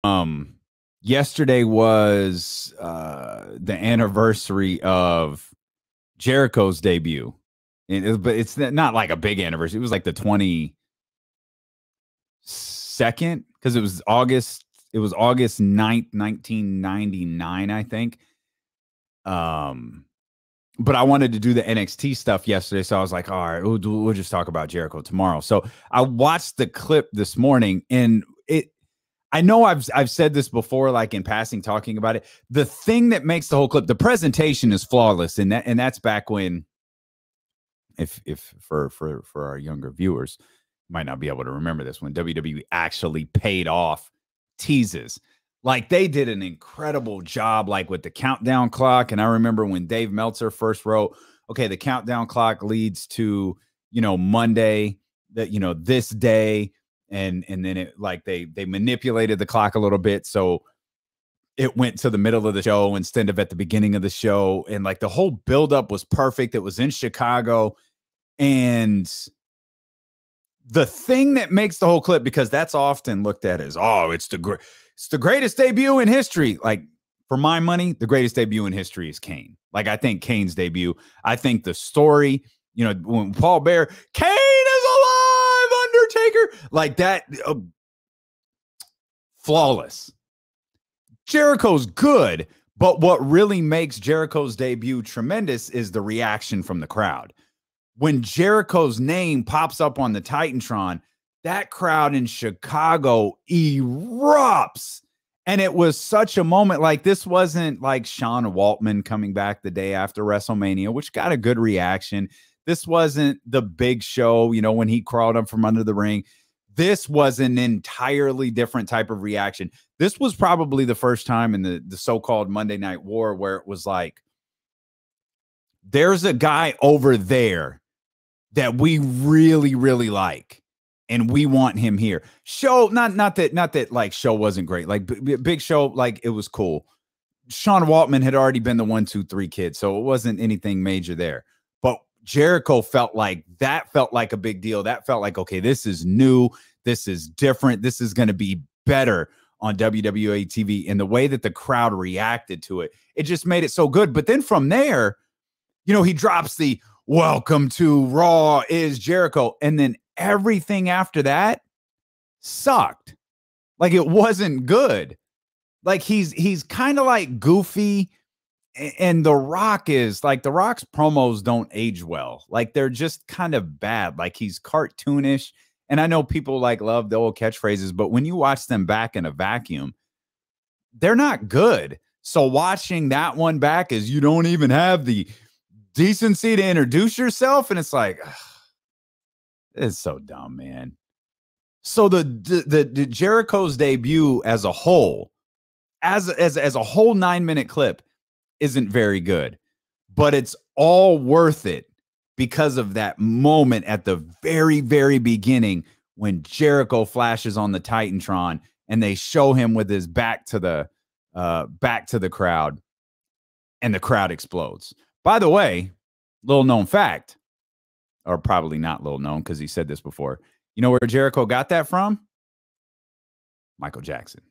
Um, Yesterday was the anniversary of Jericho's debut. But it's not like a big anniversary. It was like the 22nd because it was August 9th, 1999, I think. But I wanted to do the NXT stuff yesterday, so I was like, all right, we'll just talk about Jericho tomorrow. So I watched the clip this morning, and I know I've said this before, like in passing, talking about it. The thing that makes the whole clip, the presentation is flawless, and that's back when, if for our younger viewers, might not be able to remember this, when WWE actually paid off teases. Like, they did an incredible job, like with the countdown clock. And I remember when Dave Meltzer first wrote, okay, the countdown clock leads to, Monday, that, this day. And then it, like, they manipulated the clock a little bit. So it went to the middle of the show instead of at the beginning of the show. And like the whole buildup was perfect. It was in Chicago. And the thing that makes the whole clip, because that's often looked at as, oh, it's the greatest debut in history. Like, for my money, the greatest debut in history is Kane. Like, I think Kane's debut, I think the story, when Paul Bear, Kane is alive, Undertaker, like that, flawless. Jericho's good, but what really makes Jericho's debut tremendous is the reaction from the crowd. When Jericho's name pops up on the Titantron, that crowd in Chicago erupts. And it was such a moment. Like, this wasn't like Sean Waltman coming back the day after WrestleMania, which got a good reaction. This wasn't the Big Show, when he crawled up from under the ring. This was an entirely different type of reaction. This was probably the first time in the so-called Monday Night War where it was like, there's a guy over there that we really, really like, and we want him here. Show, not that like Show wasn't great. Like Big Show, like, it was cool. Sean Waltman had already been the 1, 2, 3 kid, so it wasn't anything major there. But Jericho felt like a big deal. That felt like, okay, this is new, this is different, this is going to be better on WWE TV. And the way that the crowd reacted to it, it just made it so good. But then from there, he drops the "Welcome to Raw is Jericho," and then everything after that sucked. Like, it wasn't good. Like, he's kind of like goofy, and The Rock is like, The Rock's promos don't age well. Like, they're just kind of bad. Like, he's cartoonish, and I know people like love the old catchphrases, but when you watch them back in a vacuum, they're not good. So watching that one back is, you don't even have the decency to introduce yourself, and it's like, ugh, it's so dumb, man. So the Jericho's debut as a whole, as a whole 9-minute clip, isn't very good, but it's all worth it because of that moment at the very, very beginning when Jericho flashes on the Titantron and they show him with his back to the crowd, and the crowd explodes. By the way, little known fact, or probably not little known because he said this before. You know where Jericho got that from? Michael Jackson.